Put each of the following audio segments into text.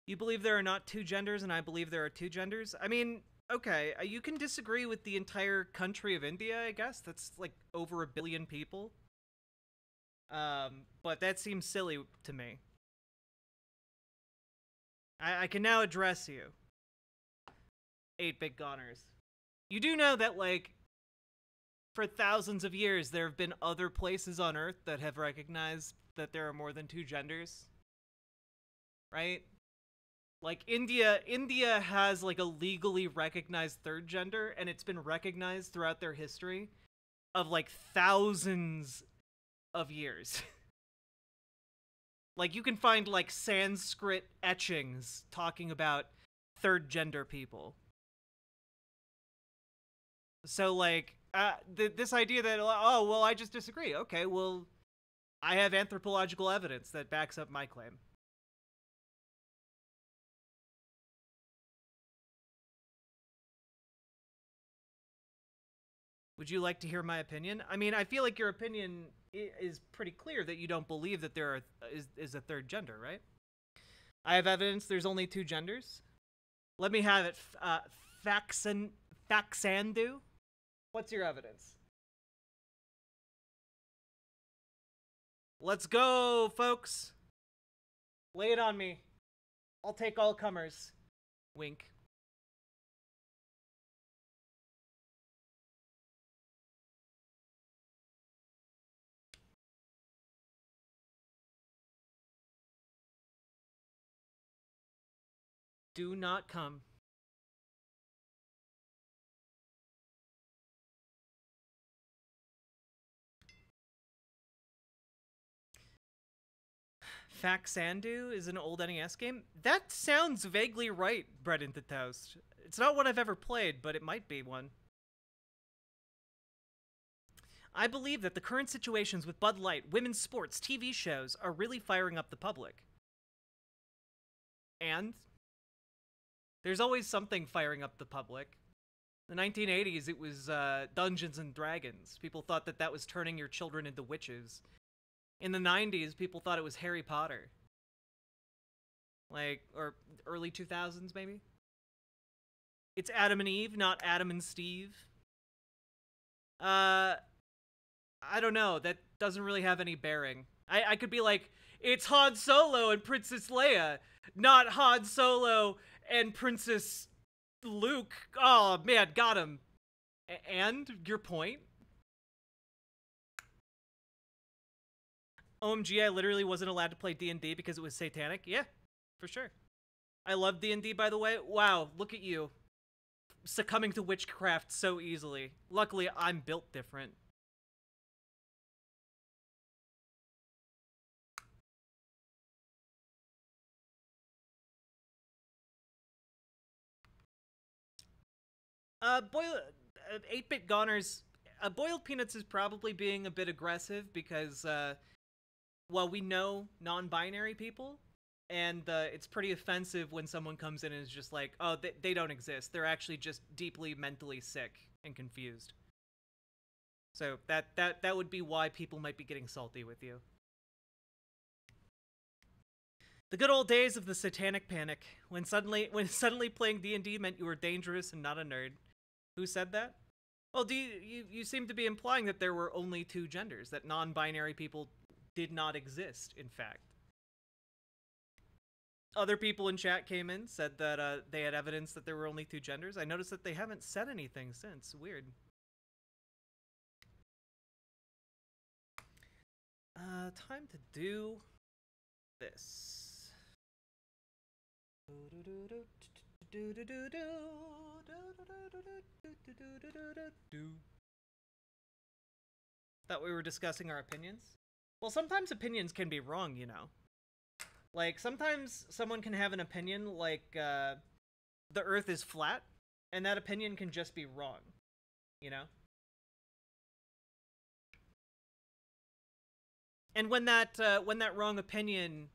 You believe there are not two genders, and I believe there are two genders? I mean, okay, you can disagree with the entire country of India, I guess. That's like over 1 billion people. But that seems silly to me. I can now address you, 8-bit goners. You do know that, like, for thousands of years, there have been other places on Earth that have recognized that there are more than two genders, right? Like, India has, like, a legally recognized third gender, and it's been recognized throughout their history of, like, thousands of years. Like, you can find, like, Sanskrit etchings talking about third gender people. So, like, this idea that, oh, well, I just disagree. Okay, well, I have anthropological evidence that backs up my claim. Would you like to hear my opinion? I mean, I feel like your opinion is pretty clear that you don't believe that there is a third gender, right? I have evidence there's only two genders. Let me have it. Faxandu? What's your evidence? Let's go, folks. Lay it on me. I'll take all comers. Wink. Do not come. Faxandu is an old NES game? That sounds vaguely right, Bread into Toast. It's not one I've ever played, but it might be one. I believe that the current situations with Bud Light, women's sports, TV shows are really firing up the public. And there's always something firing up the public. In the 1980s, it was Dungeons and Dragons. People thought that that was turning your children into witches. In the 90s, people thought it was Harry Potter. Like, or early 2000s, maybe? It's Adam and Eve, not Adam and Steve. I don't know. That doesn't really have any bearing. I could be like, it's Han Solo and Princess Leia, not Han Solo and Princess Luke. Oh, man, got him. And your point? OMG, I literally wasn't allowed to play D&D because it was satanic. Yeah, for sure. I love D&D, by the way. Wow, look at you. Succumbing to witchcraft so easily. Luckily, I'm built different. Boil 8-bit goners. Boiled Peanuts is probably being a bit aggressive because, well, we know non-binary people, and it's pretty offensive when someone comes in and is just like, oh, they don't exist. They're actually just deeply mentally sick and confused. So that would be why people might be getting salty with you. The good old days of the satanic panic, when suddenly playing D&D meant you were dangerous and not a nerd. Who said that? Well, you seem to be implying that there were only two genders, that non-binary people did not exist, in fact. Other people in chat came in, said that they had evidence that there were only two genders. I noticed that they haven't said anything since. Weird. Time to do this. Thought we were discussing our opinions? Well, sometimes opinions can be wrong, you know. Like, sometimes someone can have an opinion like, the Earth is flat, and that opinion can just be wrong, you know? And when that wrong opinion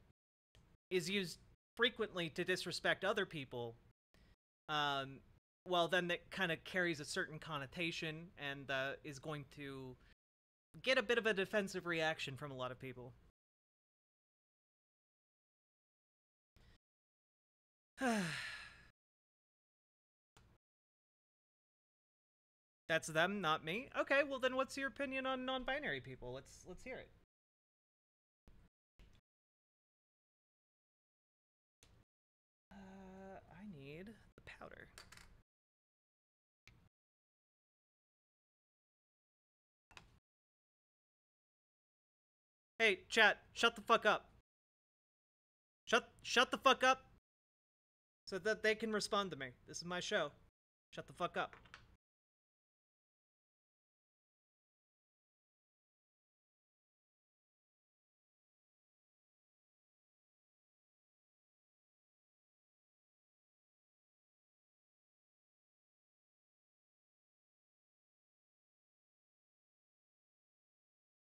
is used frequently to disrespect other people, well, then that kind of carries a certain connotation and is going to get a bit of a defensive reaction from a lot of people. That's them, not me. Okay, well then, what's your opinion on non-binary people? Let's hear it. I need the powder. Hey, chat, shut the fuck up. Shut the fuck up. So that they can respond to me. This is my show. Shut the fuck up.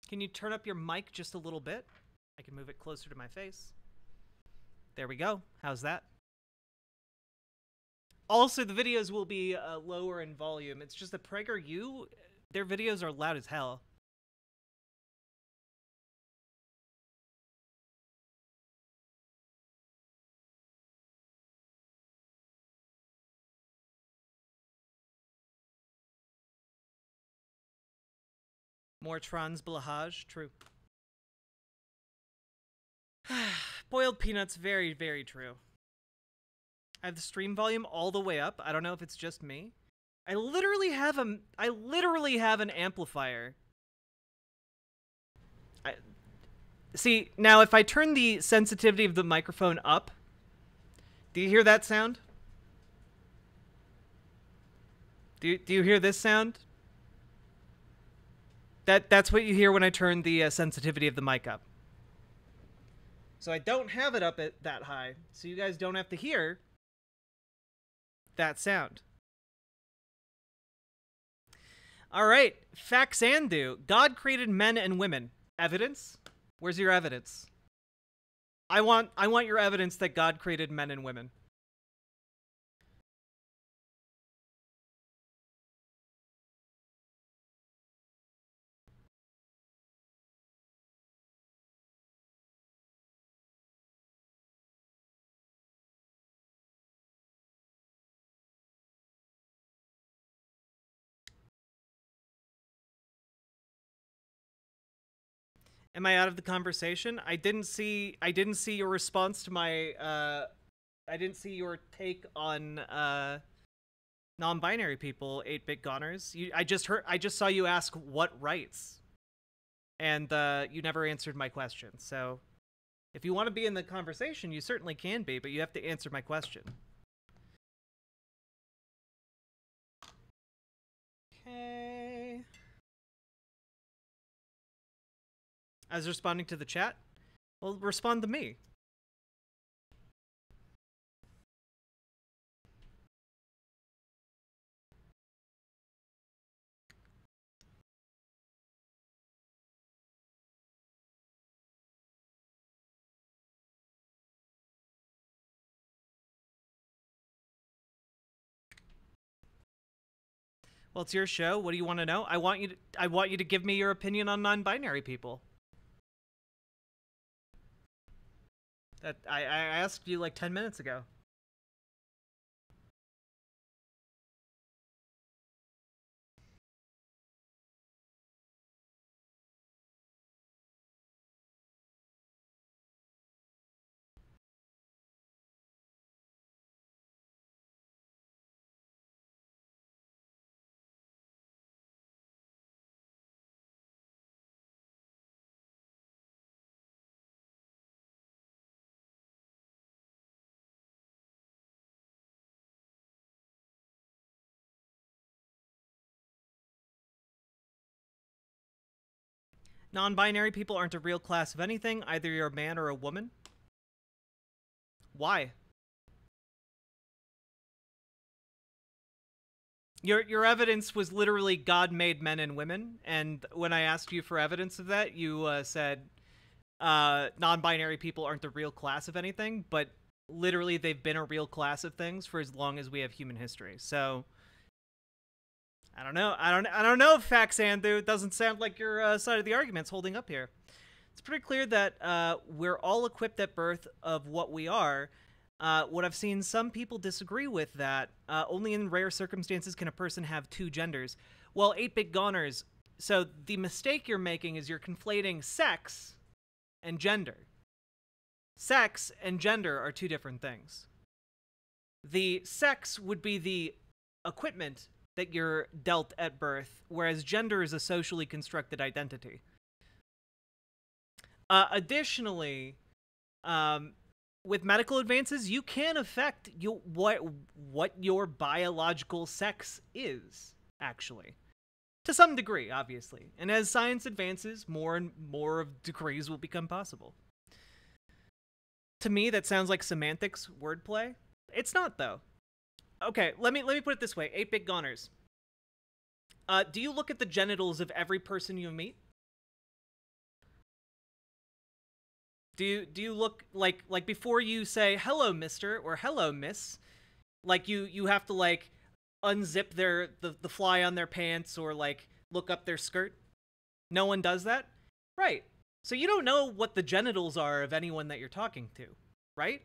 Can you turn up your mic just a little bit? I can move it closer to my face. There we go. How's that? Also, the videos will be lower in volume. It's just that PragerU, their videos are loud as hell. More trans blahage, true. Boiled peanuts, very, very true. I have the stream volume all the way up. I don't know if it's just me. I literally have an amplifier. See, now if I turn the sensitivity of the microphone up, do you hear that sound? Do you hear this sound? That's what you hear when I turn the sensitivity of the mic up. So I don't have it up at that high, so you guys don't have to hear that sound. All right, Faxandu. God created men and women. Evidence? Where's your evidence? I want your evidence that God created men and women. Am I out of the conversation? I didn't see your response to my I didn't see your take on non-binary people, 8-bit goners. I just saw you ask what rights. And you never answered my question. So if you want to be in the conversation, you certainly can be, but you have to answer my question. Okay. I was responding to the chat. Well, respond to me. Well, it's your show. What do you want to know? I want you to give me your opinion on non-binary people. That I asked you like 10 minutes ago. Non-binary people aren't a real class of anything. Either you're a man or a woman. Why? Your evidence was literally God made men and women, and when I asked you for evidence of that, you said non-binary people aren't the real class of anything, but literally they've been a real class of things for as long as we have human history. So I don't know. I don't know, Faxandu. It doesn't sound like your side of the argument's holding up here. It's pretty clear that we're all equipped at birth of what we are. What I've seen some people disagree with that. Only in rare circumstances can a person have two genders. Well, 8-bit goners. So the mistake you're making is you're conflating sex and gender. Sex and gender are two different things. The sex would be the equipment that you're dealt at birth, whereas gender is a socially constructed identity. Additionally, with medical advances, you can affect what your biological sex is, actually. To some degree, obviously. And as science advances, more and more of degrees will become possible. To me, that sounds like semantics wordplay. It's not, though. Okay, let me put it this way. 8-bit goners. Do you look at the genitals of every person you meet? Do you look like before you say hello, mister, or hello, miss, like you have to like unzip the fly on their pants or like look up their skirt? No one does that? Right. So you don't know what the genitals are of anyone that you're talking to, right?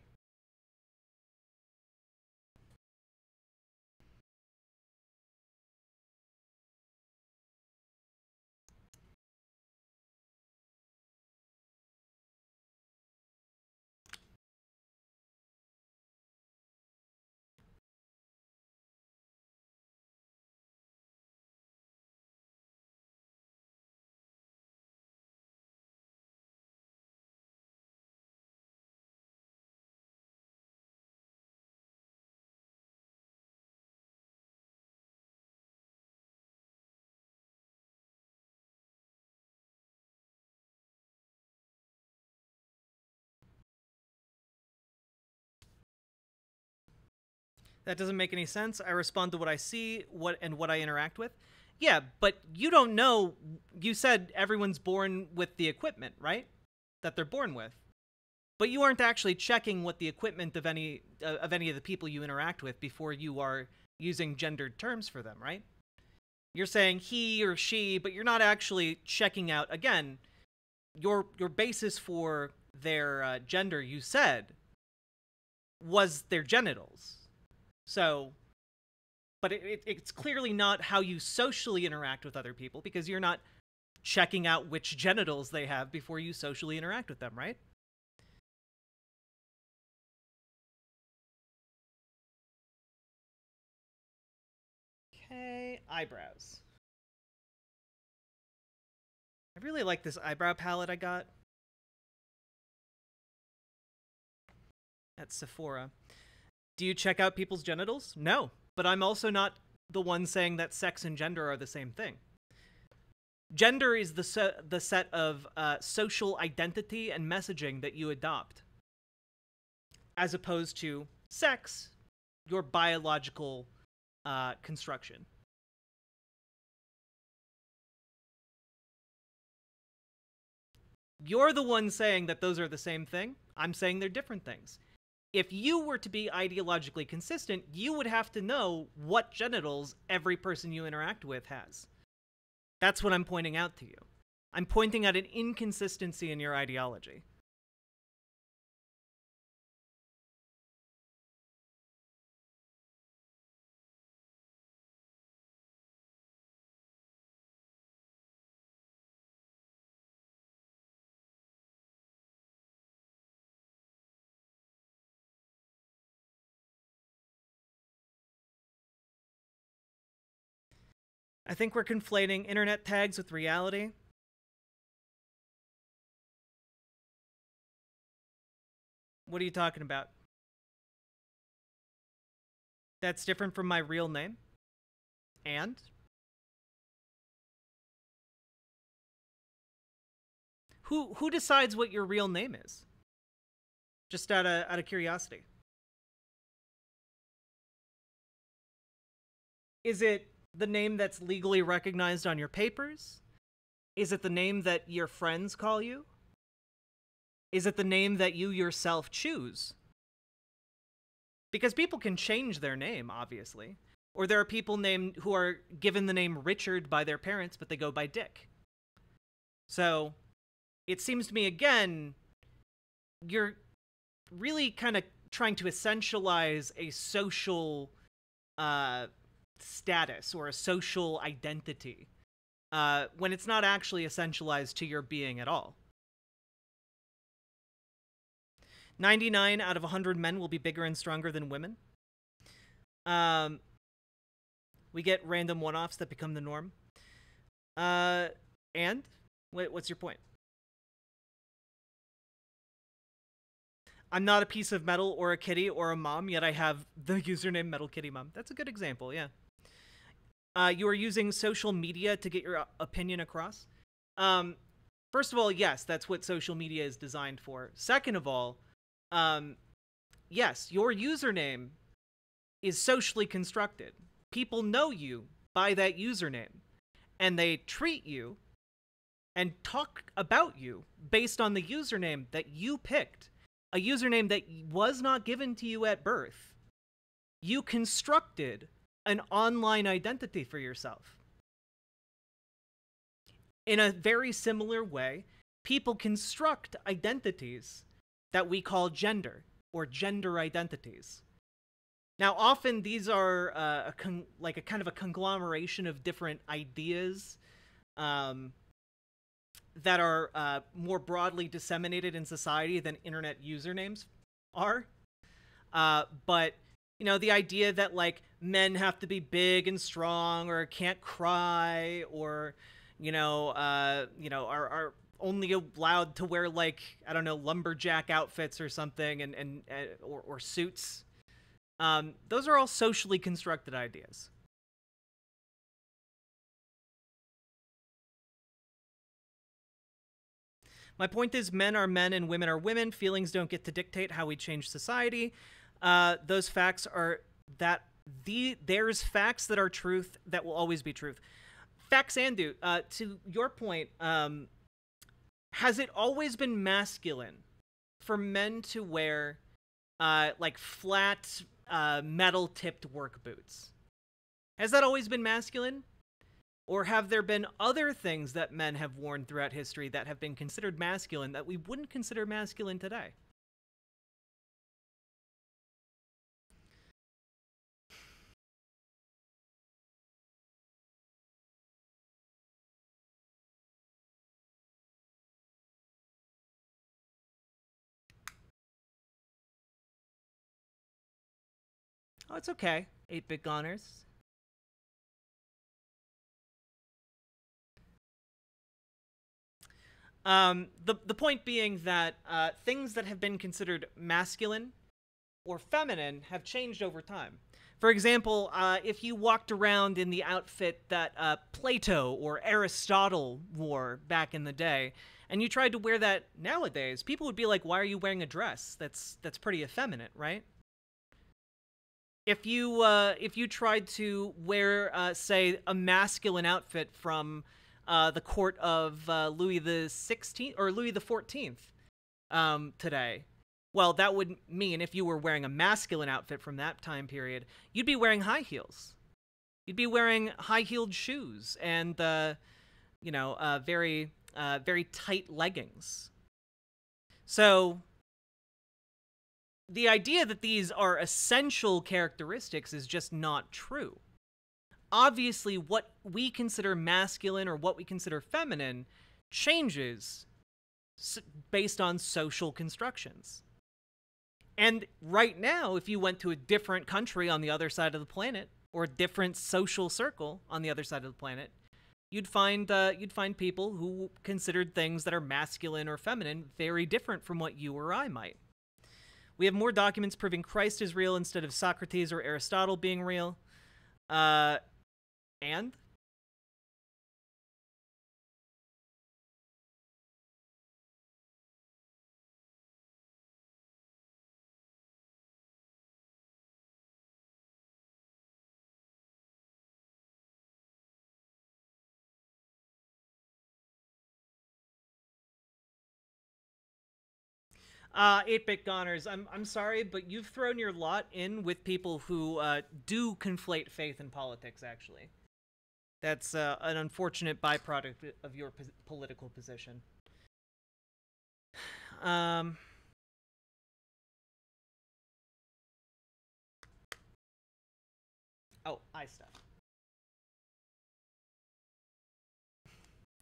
That doesn't make any sense. I respond to what I see, what I interact with. Yeah, but you don't know. You said everyone's born with the equipment, right? That they're born with. But you aren't actually checking what the equipment of any of the people you interact with before you are using gendered terms for them, right? You're saying he or she, but you're not actually checking out, again, your basis for their gender, you said, was their genitals. So, but it's clearly not how you socially interact with other people, because you're not checking out which genitals they have before you socially interact with them, right? Okay, eyebrows. I really like this eyebrow palette I got at Sephora. Do you check out people's genitals? No, but I'm also not the one saying that sex and gender are the same thing. Gender is the set of social identity and messaging that you adopt, as opposed to sex, your biological construction. You're the one saying that those are the same thing. I'm saying they're different things. If you were to be ideologically consistent, you would have to know what genitals every person you interact with has. That's what I'm pointing out to you. I'm pointing out an inconsistency in your ideology. I think we're conflating internet tags with reality. What are you talking about? That's different from my real name? And? Who decides what your real name is? Just out of curiosity. Is it the name that's legally recognized on your papers? Is it the name that your friends call you? Is it the name that you yourself choose? Because people can change their name, obviously. Or there are people who are given the name Richard by their parents, but they go by Dick. So, it seems to me, again, you're really kind of trying to essentialize a social status or a social identity when it's not actually essentialized to your being at all. 99 out of 100 men will be bigger and stronger than women. We get random one-offs that become the norm. And? What's your point? I'm not a piece of metal or a kitty or a mom, yet I have the username Metal Kitty Mom. That's a good example, yeah. You are using social media to get your opinion across. First of all, yes, that's what social media is designed for. Second of all, yes, your username is socially constructed. People know you by that username, and they treat you and talk about you based on the username that you picked, a username that was not given to you at birth. You constructed an online identity for yourself. In a very similar way, people construct identities that we call gender, or gender identities. Now, often these are like a kind of a conglomeration of different ideas that are more broadly disseminated in society than internet usernames are. But, you know, the idea that, like, men have to be big and strong or can't cry or, are only allowed to wear, like, I don't know, lumberjack outfits or something or suits. Those are all socially constructed ideas. My point is, men are men and women are women. Feelings don't get to dictate how we change society. Those facts are that there's facts that are truth that will always be truth. Facts, Andu, to your point, has it always been masculine for men to wear like flat metal-tipped work boots? Has that always been masculine? Or have there been other things that men have worn throughout history that have been considered masculine that we wouldn't consider masculine today? Oh, it's okay, 8-bit goners. The point being that things that have been considered masculine or feminine have changed over time. For example, if you walked around in the outfit that Plato or Aristotle wore back in the day, and you tried to wear that nowadays, people would be like, "Why are you wearing a dress? That's pretty effeminate, right?" If you tried to wear, say, a masculine outfit from the court of Louis the 16th or Louis the 14th today, well, that would mean if you were wearing a masculine outfit from that time period, you'd be wearing high heels. You'd be wearing high-heeled shoes and very tight leggings. So the idea that these are essential characteristics is just not true. Obviously, what we consider masculine or what we consider feminine changes based on social constructions. And right now, if you went to a different country on the other side of the planet, or a different social circle on the other side of the planet, you'd find people who considered things that are masculine or feminine very different from what you or I might. We have more documents proving Christ is real instead of Socrates or Aristotle being real. And? Eight-bit goners, I'm sorry, but you've thrown your lot in with people who do conflate faith and politics, actually. That's an unfortunate byproduct of your political position. Oh, I stuff.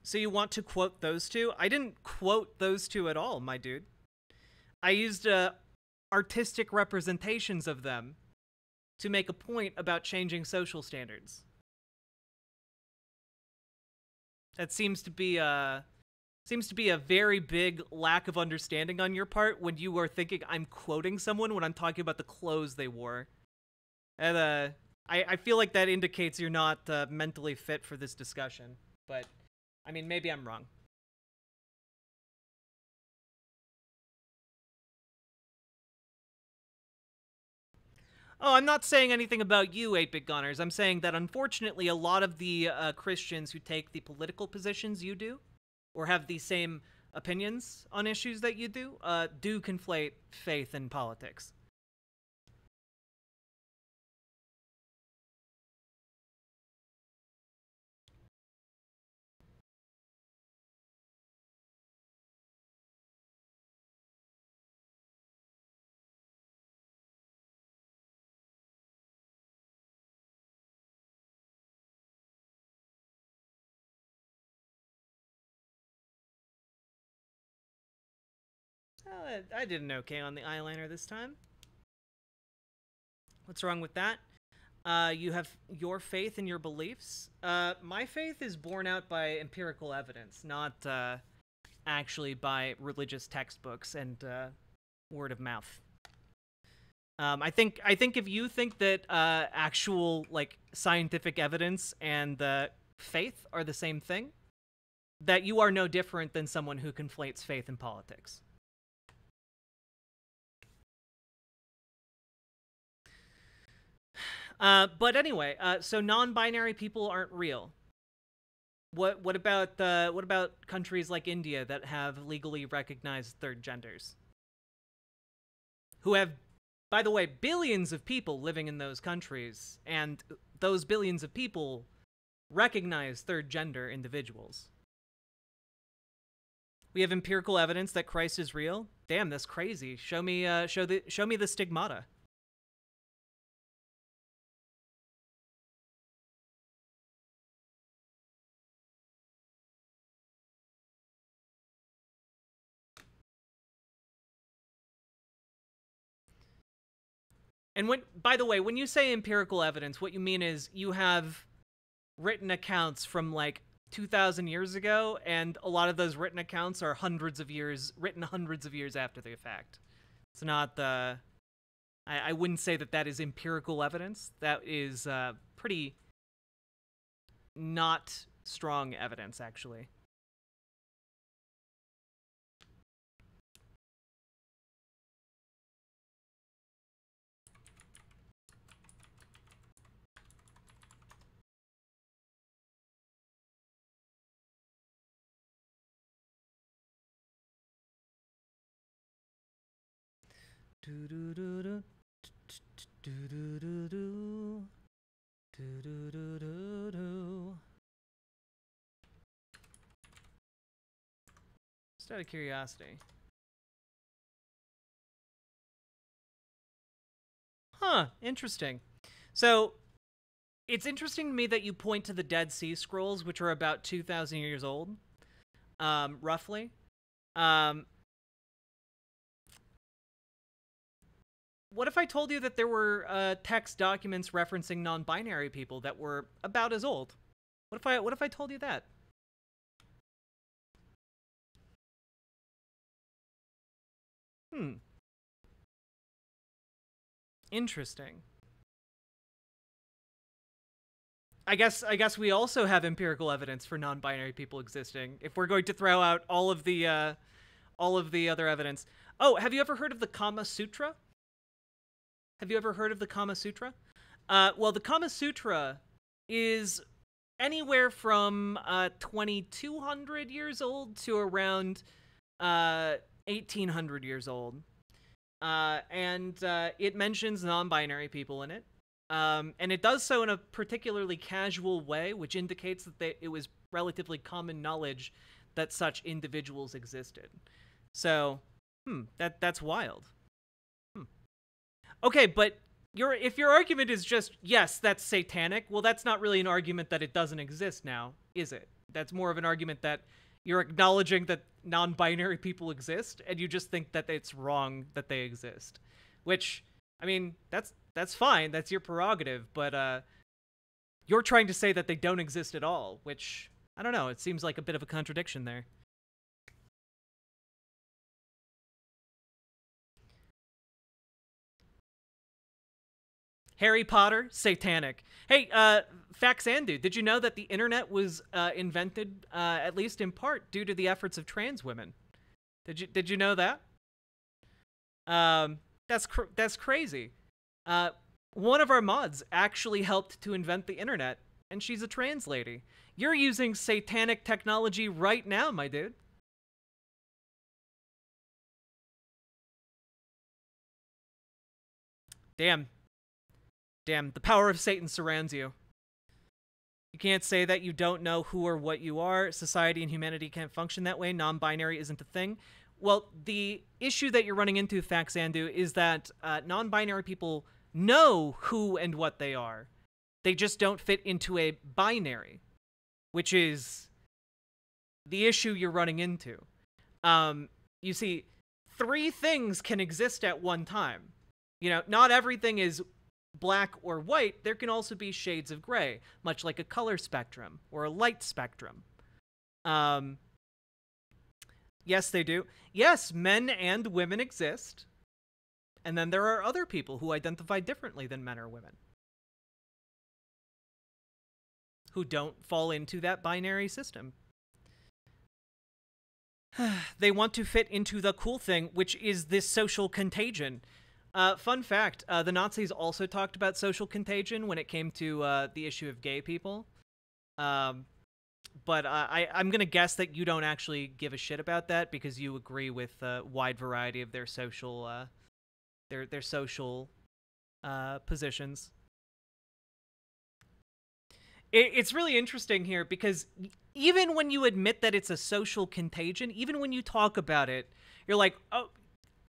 So you want to quote those two? I didn't quote those two at all, my dude. I used artistic representations of them to make a point about changing social standards. That seems to be a very big lack of understanding on your part when you are thinking I'm quoting someone when I'm talking about the clothes they wore. And I feel like that indicates you're not mentally fit for this discussion. But I mean, maybe I'm wrong. Oh, I'm not saying anything about you, 8-Bit Gunners. I'm saying that unfortunately a lot of the Christians who take the political positions you do, or have the same opinions on issues that you do conflate faith and politics. Well, I did an okay on the eyeliner this time. What's wrong with that? You have your faith and your beliefs. My faith is borne out by empirical evidence, not actually by religious textbooks and word of mouth. I think if you think that actual like scientific evidence and faith are the same thing, that you are no different than someone who conflates faith and politics. But anyway, so non-binary people aren't real. What about countries like India that have legally recognized third genders? Who have, by the way, billions of people living in those countries, and those billions of people recognize third gender individuals. We have empirical evidence that Christ is real. Damn, that's crazy. Show me the stigmata. And by the way, when you say empirical evidence, what you mean is you have written accounts from like 2,000 years ago, and a lot of those written accounts are written hundreds of years after the fact. It's not the... I wouldn't say that is empirical evidence. That is pretty not strong evidence, actually. Just out of curiosity. Huh, interesting. So, it's interesting to me that you point to the Dead Sea Scrolls, which are about 2,000 years old, roughly. What if I told you that there were text documents referencing non-binary people that were about as old? What if I told you that? Interesting. I guess we also have empirical evidence for non-binary people existing. If we're going to throw out all of the other evidence. Oh, have you ever heard of the Kama Sutra? Have you ever heard of the Kama Sutra? Well, the Kama Sutra is anywhere from 2,200 years old to around 1,800 years old. And it mentions non-binary people in it. And it does so in a particularly casual way, which indicates that it was relatively common knowledge that such individuals existed. So, that's wild. Okay, but if your argument is just, yes, that's satanic, well, that's not really an argument that it doesn't exist now, is it? That's more of an argument that you're acknowledging that non-binary people exist, and you just think that it's wrong that they exist. Which, I mean, that's fine, that's your prerogative, but you're trying to say that they don't exist at all, which, I don't know, it seems like a bit of a contradiction there. Harry Potter, satanic. Hey, Faxandu, did you know that the internet was invented, at least in part, due to the efforts of trans women? Did you know that? That's crazy. One of our mods actually helped to invent the internet, and she's a trans lady. You're using satanic technology right now, my dude. Damn. Damn, the power of Satan surrounds you. You can't say that you don't know who or what you are. Society and humanity can't function that way. Non-binary isn't a thing. Well, the issue that you're running into, Faxandu, is that non-binary people know who and what they are. They just don't fit into a binary, which is the issue you're running into. You see, 3 things can exist at one time. You know, not everything is black or white. There can also be shades of gray, much like a color spectrum or a light spectrum. Yes, they do. Yes, men and women exist. And then there are other people who identify differently than men or women, who don't fall into that binary system. They want to fit into the cool thing, which is this social contagion. Fun fact, the Nazis also talked about social contagion when it came to the issue of gay people. But I'm going to guess that you don't actually give a shit about that because you agree with a wide variety of their social positions. It's really interesting here because even when you admit that it's a social contagion, even when you talk about it, you're like, oh,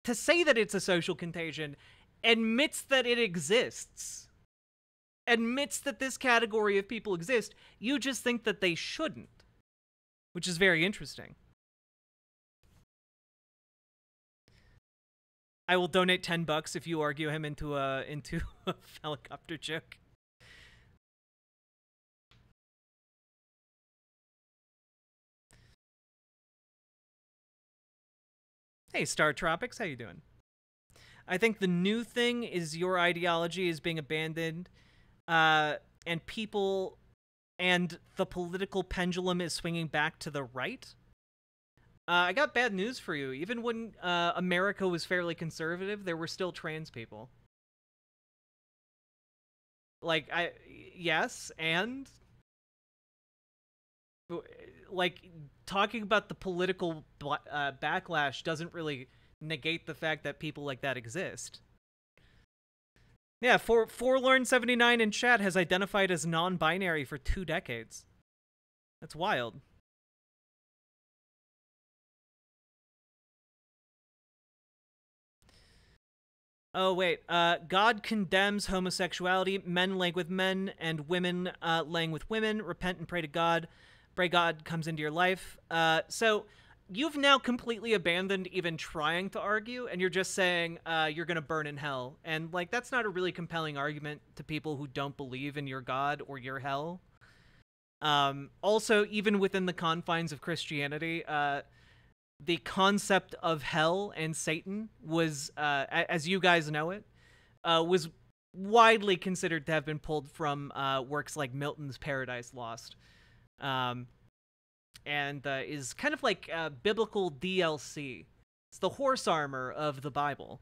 to say that it's a social contagion admits that it exists, admits that this category of people exist. You just think that they shouldn't, which is very interesting. I will donate $10 if you argue him into a helicopter joke. Hey, Star Tropics, how you doing? I think the new thing is your ideology is being abandoned, and people and the political pendulum is swinging back to the right. I got bad news for you. Even when America was fairly conservative, there were still trans people. Like, yes, and like, talking about the political backlash doesn't really negate the fact that people like that exist. Yeah, Forlorn79 in chat has identified as non-binary for 2 decades. That's wild. Oh, wait. God condemns homosexuality. Men laying with men and women laying with women. Repent and pray to God. Pray God comes into your life. So you've now completely abandoned even trying to argue, and you're just saying you're going to burn in hell. And, like, that's not a really compelling argument to people who don't believe in your God or your hell. Also, even within the confines of Christianity, the concept of hell and Satan was, as you guys know it, was widely considered to have been pulled from works like Milton's Paradise Lost. And is kind of like biblical DLC. It's the horse armor of the Bible.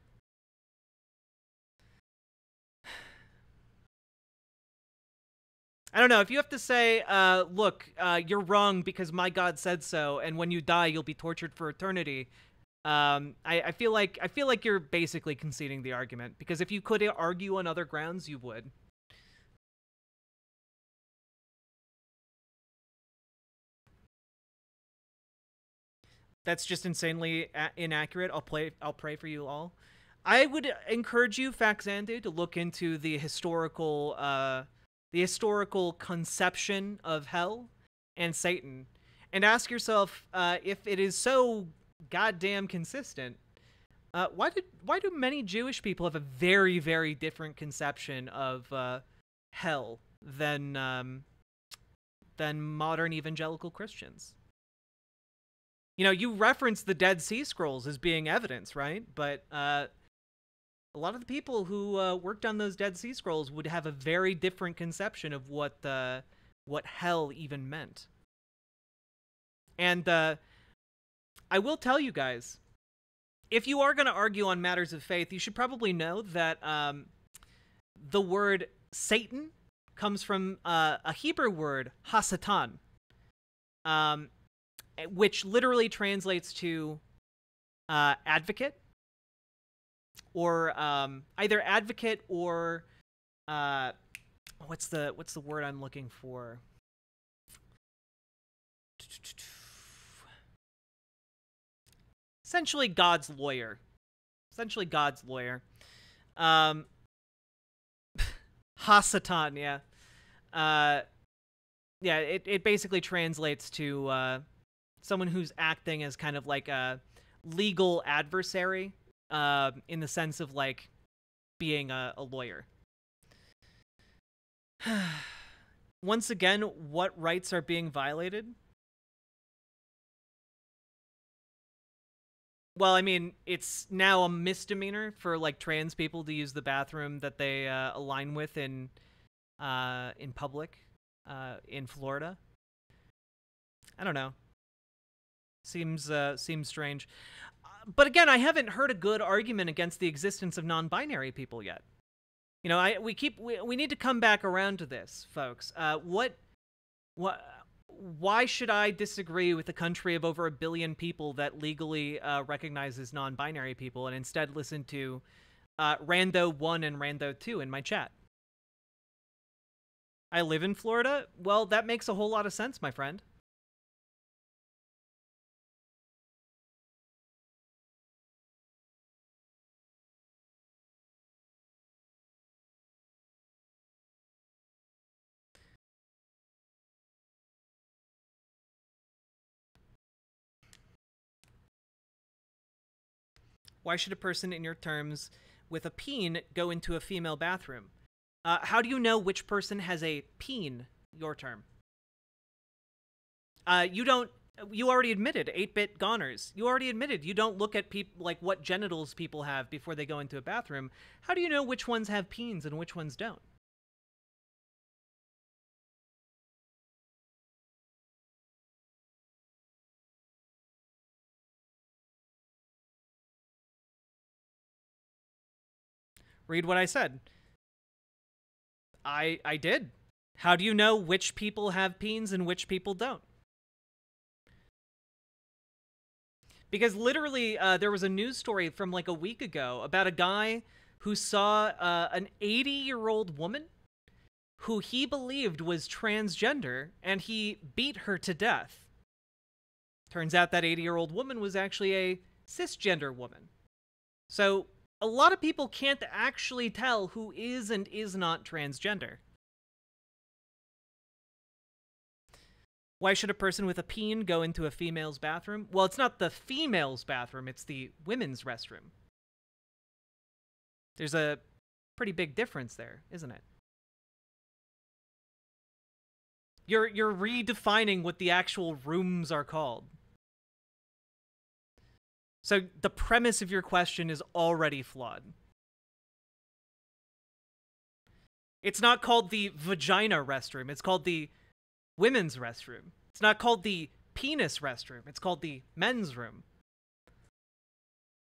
I don't know, if you have to say, look, you're wrong because my God said so, and when you die, you'll be tortured for eternity. I feel like you're basically conceding the argument, because if you could argue on other grounds, you would. That's just insanely inaccurate. I'll pray for you all. I would encourage you, Faxandu, to look into the historical conception of hell and Satan, and ask yourself if it is so goddamn consistent. Why do many Jewish people have a very, very different conception of hell than modern evangelical Christians? You know, you reference the Dead Sea Scrolls as being evidence, right? But a lot of the people who worked on those Dead Sea Scrolls would have a very different conception of what hell even meant. And I will tell you guys, if you are going to argue on matters of faith, you should probably know that the word Satan comes from a Hebrew word, Hasatan, which literally translates to advocate, or either advocate or what's the word I'm looking for? Essentially God's lawyer. Hasatan, yeah. Yeah, it basically translates to someone who's acting as kind of like a legal adversary, in the sense of like being a lawyer. Once again, what rights are being violated? Well, I mean, it's now a misdemeanor for like trans people to use the bathroom that they align with in public in Florida. I don't know. Seems strange. But again, I haven't heard a good argument against the existence of non-binary people yet. You know, we need to come back around to this, folks. Why should I disagree with a country of over 1 billion people that legally recognizes non-binary people and instead listen to Rando 1 and Rando 2 in my chat? I live in Florida? Well, that makes a whole lot of sense, my friend. Why should a person in your terms with a peen go into a female bathroom? How do you know which person has a peen, your term? You already admitted, 8-bit goners. You already admitted you don't look at people like what genitals people have before they go into a bathroom. How do you know which ones have peens and which ones don't? Read what I said. I did. How do you know which people have peens and which people don't? Because literally, there was a news story from like a week ago about a guy who saw an 80-year-old woman who he believed was transgender, and he beat her to death. Turns out that 80-year-old woman was actually a cisgender woman. So a lot of people can't actually tell who is and is not transgender. Why should a person with a peen go into a female's bathroom? Well, it's not the female's bathroom, it's the women's restroom. There's a pretty big difference there, isn't it? You're redefining what the actual rooms are called. So the premise of your question is already flawed. It's not called the vagina restroom, it's called the women's restroom. It's not called the penis restroom, it's called the men's room.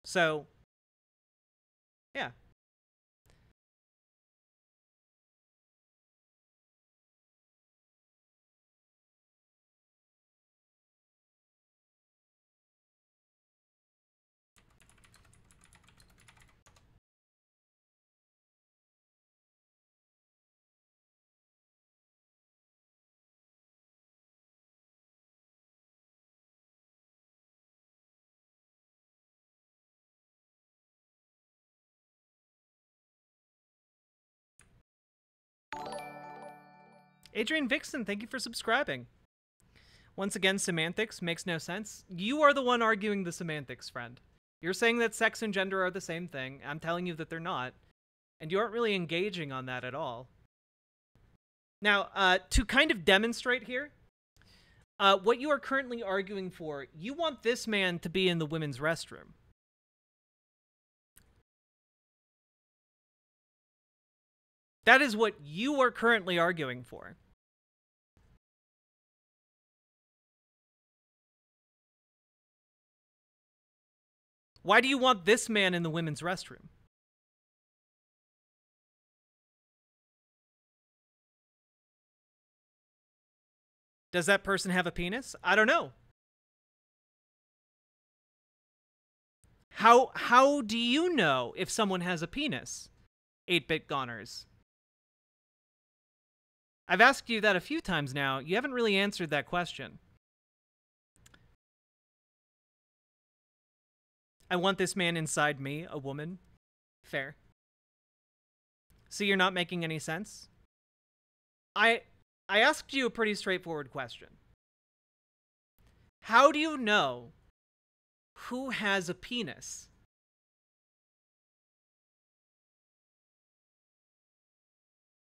So, yeah. Adrian Vixen, thank you for subscribing. Once again, semantics makes no sense. You are the one arguing the semantics, friend. You're saying that sex and gender are the same thing. I'm telling you that they're not. And you aren't really engaging on that at all. Now, to kind of demonstrate here, what you are currently arguing for, you want this man to be in the women's restroom. That is what you are currently arguing for. Why do you want this man in the women's restroom? Does that person have a penis? I don't know. How do you know if someone has a penis? 8-bit goners. I've asked you that a few times now. You haven't really answered that question. I want this man inside me, a woman. Fair. So you're not making any sense? I asked you a pretty straightforward question. How do you know who has a penis?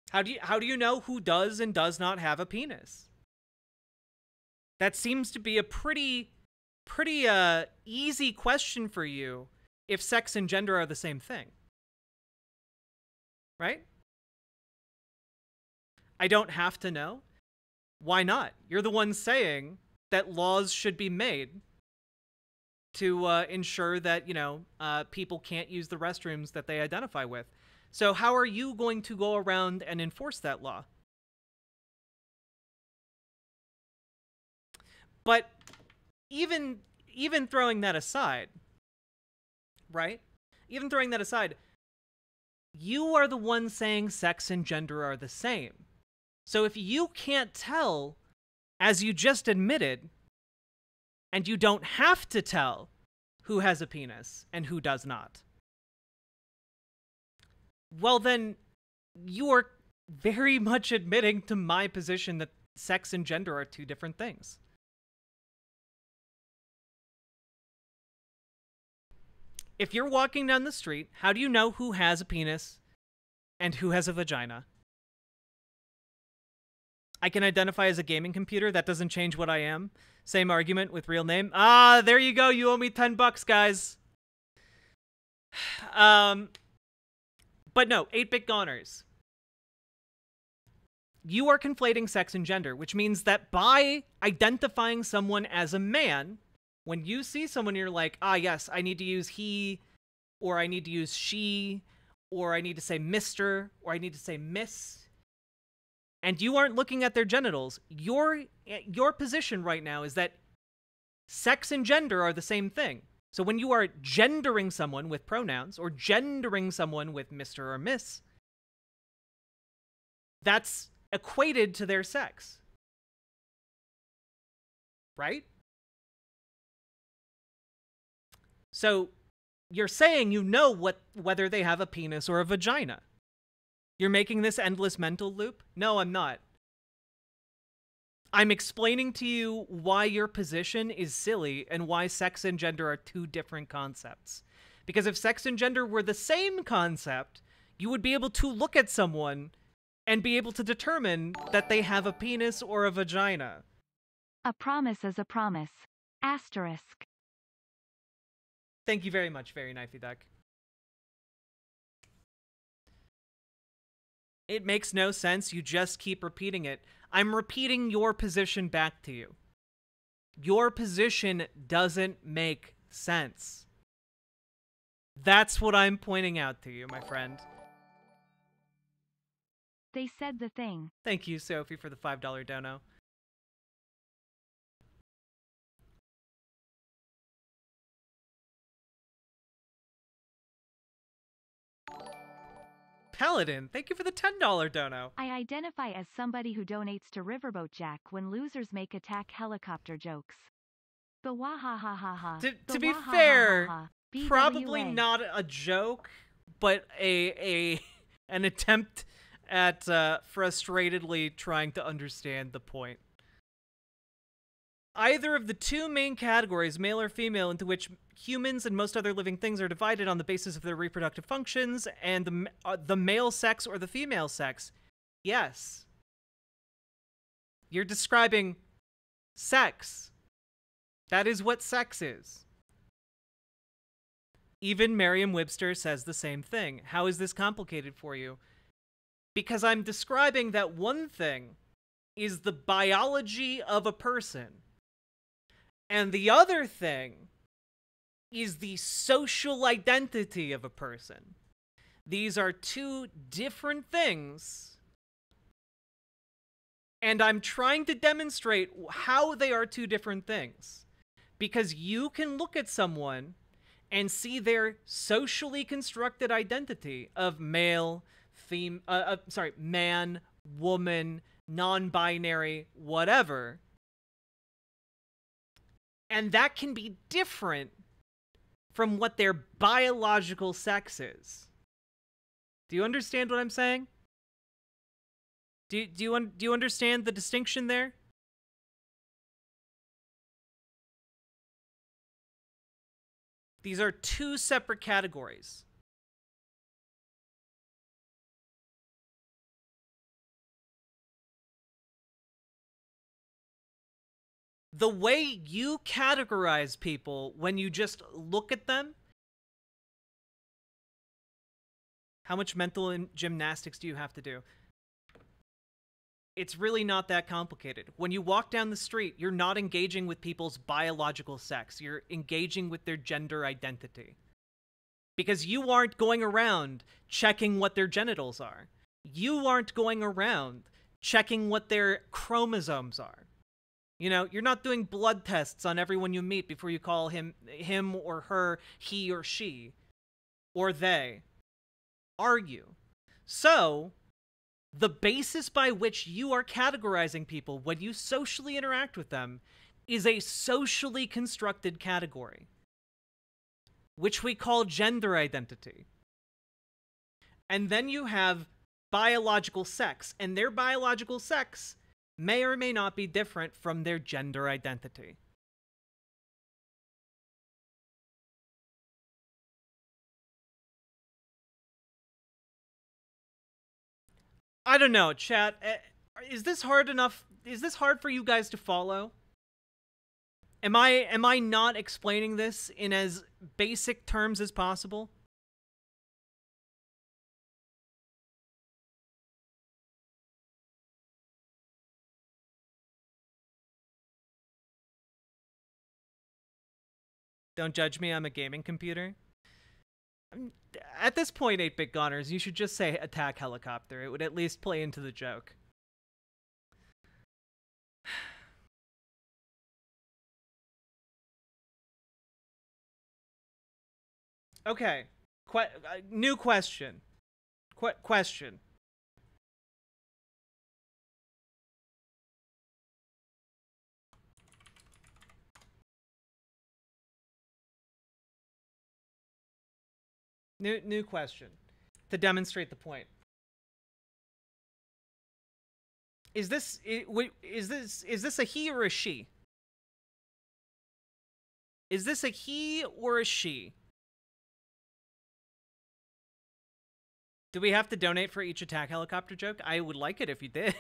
How do you know who does and does not have a penis? That seems to be a pretty easy question for you if sex and gender are the same thing. Right? I don't have to know. Why not? You're the one saying that laws should be made to ensure that, you know, people can't use the restrooms that they identify with. So how are you going to go around and enforce that law? But even throwing that aside, right? Even throwing that aside, you are the one saying sex and gender are the same. So if you can't tell, as you just admitted, and you don't have to tell who has a penis and who does not, well then, you are very much admitting to my position that sex and gender are two different things. If you're walking down the street, how do you know who has a penis and who has a vagina? I can identify as a gaming computer. That doesn't change what I am. Same argument with real name. Ah, there you go. You owe me $10, guys. But no, 8-bit goners. You are conflating sex and gender, which means that by identifying someone as a man, when you see someone, you're like, ah, yes, I need to use he, or I need to use she, or I need to say Mr., or I need to say Miss, and you aren't looking at their genitals, your position right now is that sex and gender are the same thing. So when you are gendering someone with pronouns, or gendering someone with Mr. or Miss, that's equated to their sex. Right? So you're saying you know whether they have a penis or a vagina. You're making this endless mental loop? No, I'm not. I'm explaining to you why your position is silly and why sex and gender are two different concepts. Because if sex and gender were the same concept, you would be able to look at someone and be able to determine that they have a penis or a vagina. A promise is a promise. Asterisk. Thank you very much, Very Knifey Duck. It makes no sense. You just keep repeating it. I'm repeating your position back to you. Your position doesn't make sense. That's what I'm pointing out to you, my friend. They said the thing. Thank you, Sophie, for the $5 dono. Paladin, thank you for the $10 dono. I identify as somebody who donates to Riverboat Jack when losers make attack helicopter jokes. To be fair, probably not a joke, but an attempt at frustratedly trying to understand the point. Either of the two main categories, male or female, into which humans and most other living things are divided on the basis of their reproductive functions, and the male sex or the female sex, yes. You're describing sex. That is what sex is. Even Merriam-Webster says the same thing. How is this complicated for you? Because I'm describing that one thing is the biology of a person, and the other thing is the social identity of a person. These are two different things, and I'm trying to demonstrate how they are two different things. Because you can look at someone and see their socially constructed identity of male, man, woman, non-binary, whatever. And that can be different from what their biological sex is. Do you understand what I'm saying? Do you understand the distinction there? These are two separate categories. The way you categorize people when you just look at them. How much mental gymnastics do you have to do? It's really not that complicated. When you walk down the street, you're not engaging with people's biological sex. You're engaging with their gender identity. Because you aren't going around checking what their genitals are. You aren't going around checking what their chromosomes are. You know, you're not doing blood tests on everyone you meet before you call him or her, he or she, or they. Are you? So, the basis by which you are categorizing people when you socially interact with them is a socially constructed category, which we call gender identity. And then you have biological sex, and their biological sex may or may not be different from their gender identity. I don't know, chat. Is this hard enough? Is this hard for you guys to follow? Am I not explaining this in as basic terms as possible? Don't judge me, I'm a gaming computer. At this point, 8-bit goners, you should just say attack helicopter. It would at least play into the joke. Okay. New question. Question. New question. To demonstrate the point. Is this a he or a she? Is this a he or a she? Do we have to donate for each attack helicopter joke? I would like it if you did.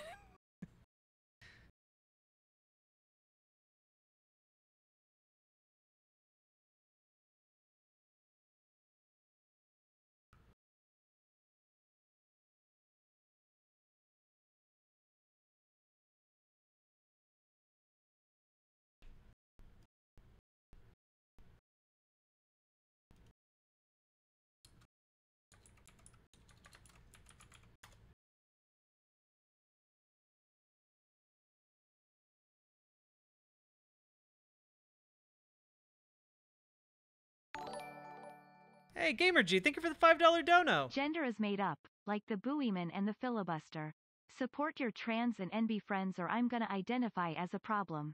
Hey, GamerG, thank you for the $5 dono. Gender is made up, like the buoyman and the filibuster. Support your trans and NB friends or I'm gonna identify as a problem.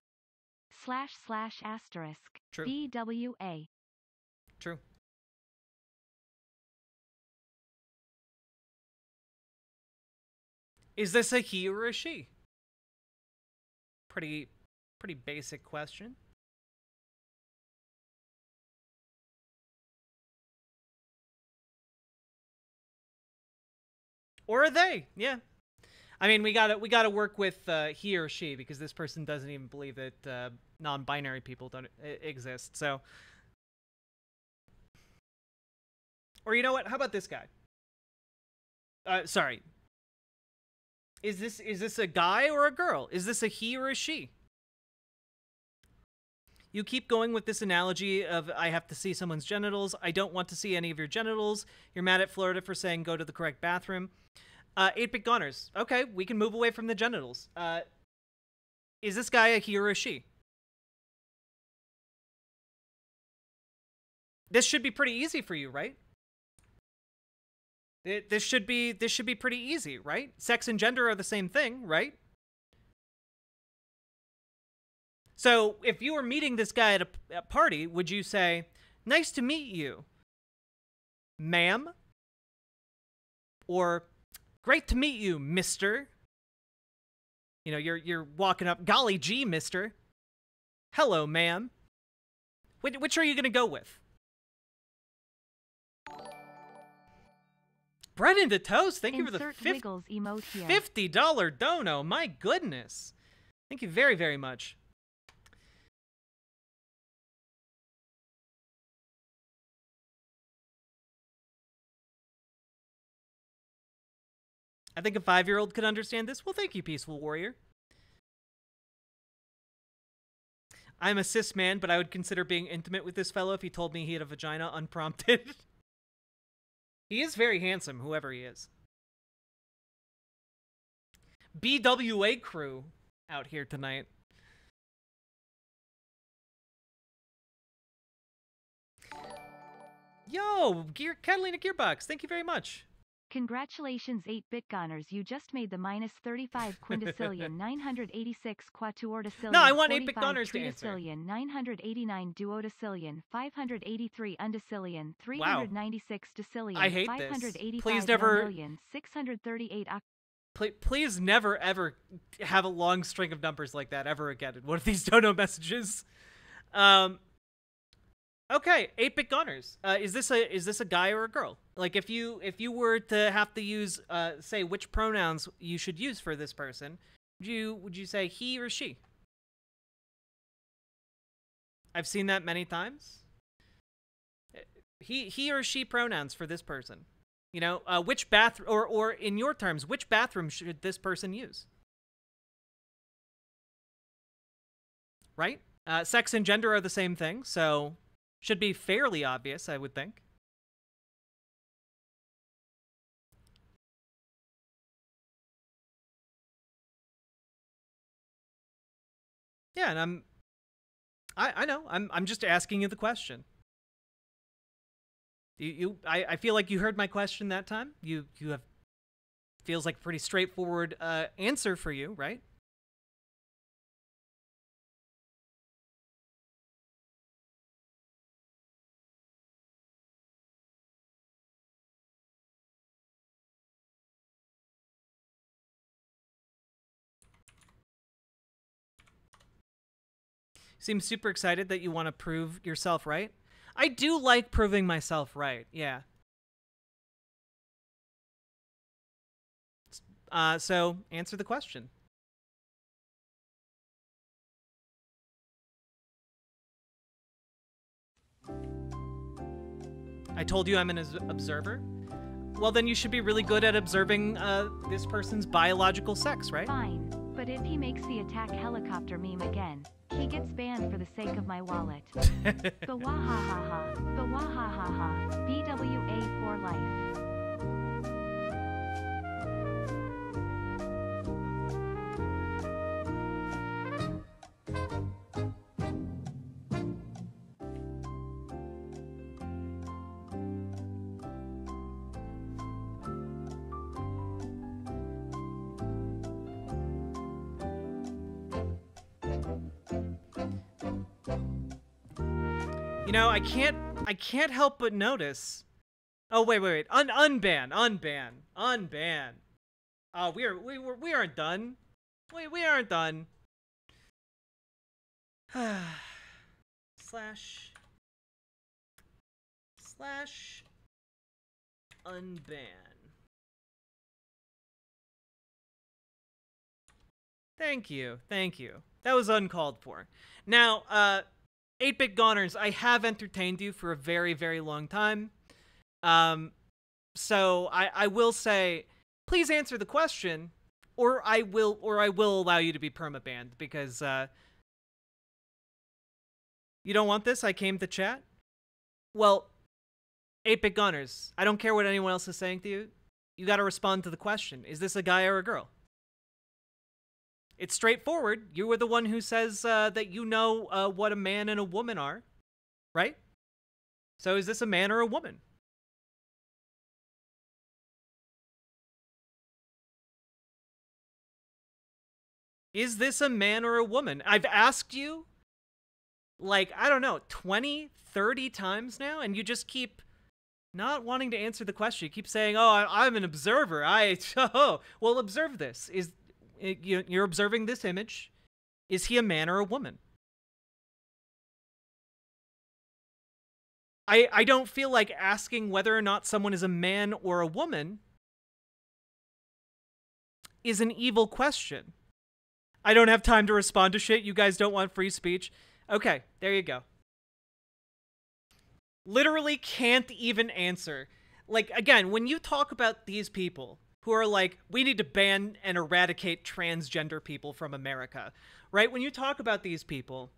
// True. BWA. True. Is this a he or a she? Pretty basic question. Or are they? Yeah. I mean, we gotta work with he or she, because this person doesn't even believe that non-binary people don't exist. So, or you know what? How about this guy? Sorry. Is this a guy or a girl? Is this a he or a she? You keep going with this analogy of I have to see someone's genitals. I don't want to see any of your genitals. You're mad at Florida for saying go to the correct bathroom. 8-bit goners. Okay, we can move away from the genitals. Is this guy a he or a she? This should be pretty easy for you, right? This should be pretty easy, right? Sex and gender are the same thing, right? So, if you were meeting this guy at a party, would you say, "Nice to meet you, ma'am?" Or, "Great to meet you, mister." You know, you're walking up, "Golly gee, mister." "Hello, ma'am." Which are you going to go with? Bread into toast. Thank you for the $50 dono. My goodness. Thank you very, very much. I think a 5-year-old could understand this. Well, thank you, Peaceful Warrior. I'm a cis man, but I would consider being intimate with this fellow if he told me he had a vagina unprompted. He is very handsome, whoever he is. BWA crew out here tonight. Yo, Catalina Gearbox, thank you very much. Congratulations 8-bit goners, you just made the minus 35 quintillion 986 quatuordicillion. No, I want 8-bit goners to answer. 989 duodecillion 583 undecillion 396 decillion. I hate this. Please never 638 Please never ever have a long string of numbers like that ever again in one of these dono messages. Okay, 8-bit goners. Is this a guy or a girl? Like, if you were to have to use say which pronouns you should use for this person, would you say he or she? I've seen that many times. He or she pronouns for this person. You know, which bathroom, or in your terms, which bathroom should this person use? Right? Sex and gender are the same thing, so should be fairly obvious, I would think. Yeah, and I know, I'm just asking you the question. I feel like you heard my question that time. You have, feels like a pretty straightforward answer for you, right? Seems super excited that you want to prove yourself right. I do like proving myself right, yeah. So, answer the question. I told you I'm an observer? Well, then you should be really good at observing this person's biological sex, right? Fine, but if he makes the attack helicopter meme again, he gets banned for the sake of my wallet. Bawahahaha, bawahahaha, BWA for life. You know, I can't help but notice. Oh, wait. Unban. We aren't done. We aren't done. slash unban. Thank you. That was uncalled for. Now, 8-Bit Goners, I have entertained you for a very, very long time. So I will say, please answer the question, or I will allow you to be permabanned, because you don't want this? I came to chat? Well, 8-Bit Goners, I don't care what anyone else is saying to you. You gotta respond to the question. Is this a guy or a girl? It's straightforward. You were the one who says that you know what a man and a woman are, right? So is this a man or a woman? Is this a man or a woman? I've asked you, like, I don't know, 20, 30 times now, and you just keep not wanting to answer the question. You keep saying, oh, I'm an observer. Oh, well, observe this. You're observing this image. Is he a man or a woman? I don't feel like asking whether or not someone is a man or a woman is an evil question. I don't have time to respond to shit. You guys don't want free speech. Okay, there you go. Literally can't even answer. Like, again, when you talk about these people who are like, we need to ban and eradicate transgender people from America, right? When you talk about these people,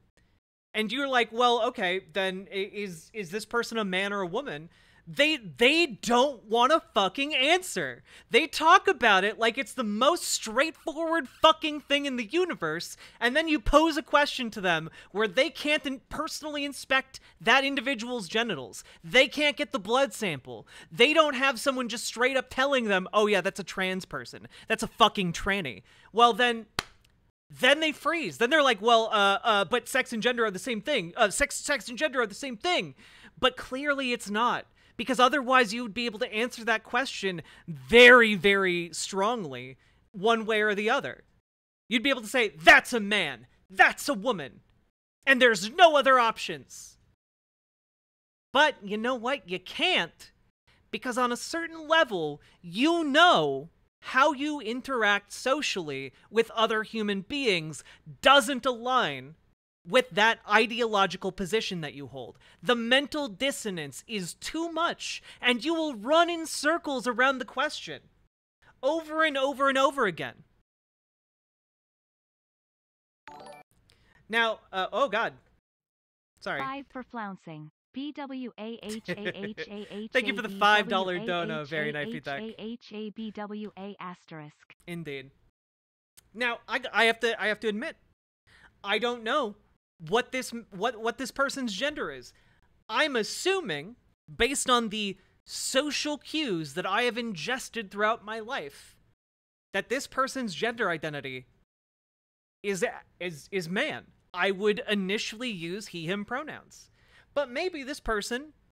and you're like, well, okay, then is this person a man or a woman? They don't want to fucking answer. They talk about it like it's the most straightforward fucking thing in the universe, and then you pose a question to them where they can't personally inspect that individual's genitals. They can't get the blood sample. They don't have someone just straight up telling them, oh yeah, that's a trans person. That's a fucking tranny. Well, then they freeze. Then they're like, well, but sex and gender are the same thing. Sex and gender are the same thing. But clearly it's not. Because otherwise you would be able to answer that question very, very strongly, one way or the other. You'd be able to say, that's a man, that's a woman, and there's no other options. But you know what? You can't. Because on a certain level, you know how you interact socially with other human beings doesn't align with that ideological position that you hold. The mental dissonance is too much, and you will run in circles around the question over and over and over again. Now, oh god. Sorry. 5 for flouncing. BWAHAHAH. Thank you for the $5 dono. Very nice feedback. BWA asterisk. Indeed. Now, I have to admit, I don't know what this person's gender is. I'm assuming, based on the social cues that I have ingested throughout my life, that this person's gender identity is man. I would initially use he, him pronouns. But maybe this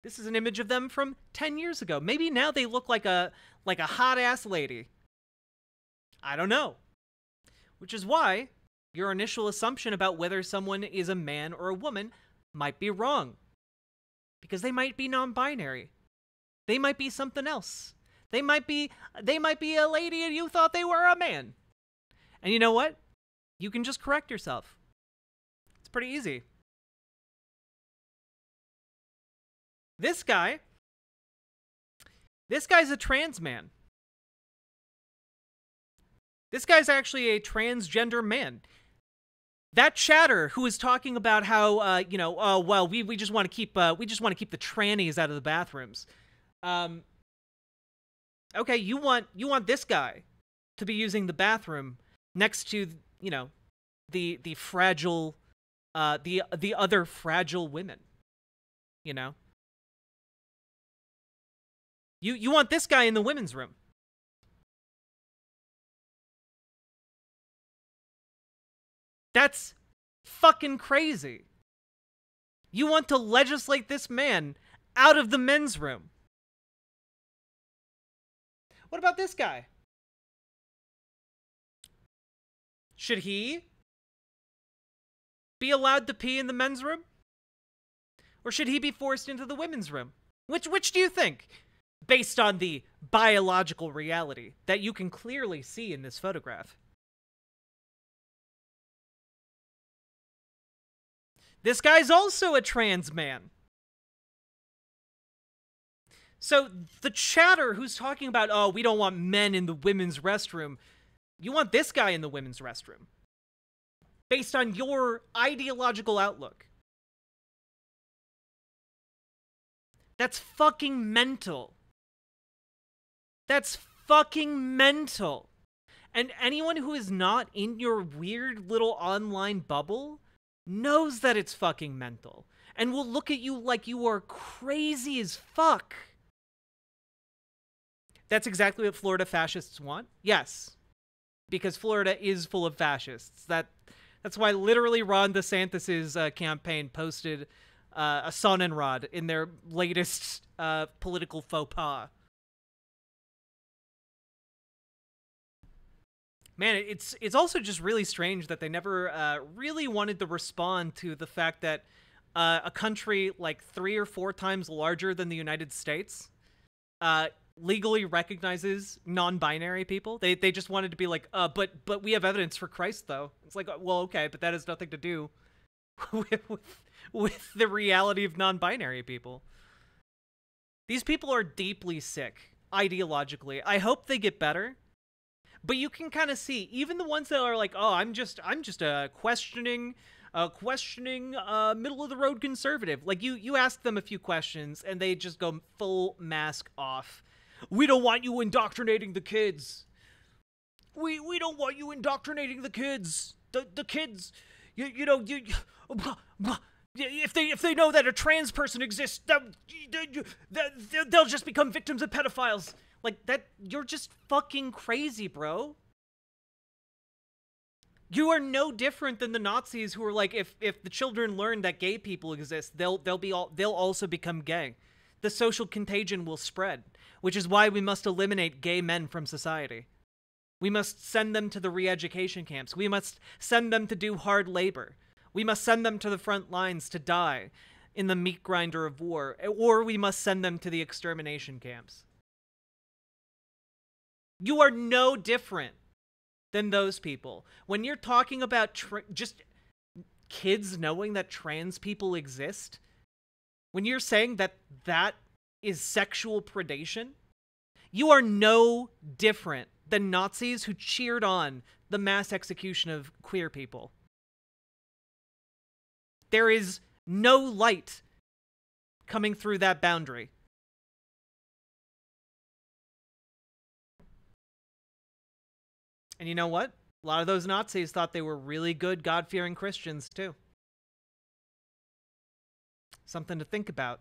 is an image of them from 10 years ago. Maybe now they look like a hot-ass lady. I don't know. Which is why your initial assumption about whether someone is a man or a woman might be wrong. Because they might be non-binary. They might be something else. They might be a lady and you thought they were a man. And you know what? You can just correct yourself. It's pretty easy. This guy's a trans man. This guy's actually a transgender man. That chatter who is talking about how, well, we just want to keep the trannies out of the bathrooms. Okay, you want this guy to be using the bathroom next to, the fragile, the other fragile women, You want this guy in the women's room. That's fucking crazy. You want to legislate this man out of the men's room. What about this guy? Should he be allowed to pee in the men's room? Or should he be forced into the women's room? Which do you think? Based on the biological reality that you can clearly see in this photograph. This guy's also a trans man. So the chatter who's talking about, oh, we don't want men in the women's restroom, you want this guy in the women's restroom. Based on your ideological outlook. That's fucking mental. That's fucking mental. And anyone who is not in your weird little online bubble knows that it's fucking mental. And will look at you like you are crazy as fuck. That's exactly what Florida fascists want? Yes. Because Florida is full of fascists. That's why literally Ron DeSantis' campaign posted a Sonnenrad in their latest political faux pas. Man, it's also just really strange that they never really wanted to respond to the fact that a country like 3 or 4 times larger than the United States legally recognizes non-binary people. They just wanted to be like, but we have evidence for Christ, though. It's like, well, okay, but that has nothing to do with the reality of non-binary people. These people are deeply sick, ideologically. I hope they get better. But you can kind of see, even the ones that are like, oh, I'm just questioning middle of the road conservative. Like you ask them a few questions and they just go full mask off. We don't want you indoctrinating the kids. We don't want you indoctrinating the kids. The kids, if they know that a trans person exists, they'll just become victims of pedophiles. Like, that, you're just fucking crazy, bro. You are no different than the Nazis who are like, if the children learn that gay people exist, they'll also become gay. The social contagion will spread, which is why we must eliminate gay men from society. We must send them to the re-education camps. We must send them to do hard labor. We must send them to the front lines to die in the meat grinder of war, or we must send them to the extermination camps. You are no different than those people. When you're talking about just kids knowing that trans people exist, when you're saying that that is sexual predation, you are no different than Nazis who cheered on the mass execution of queer people. There is no light coming through that boundary. And you know what? A lot of those Nazis thought they were really good, God-fearing Christians, too. Something to think about.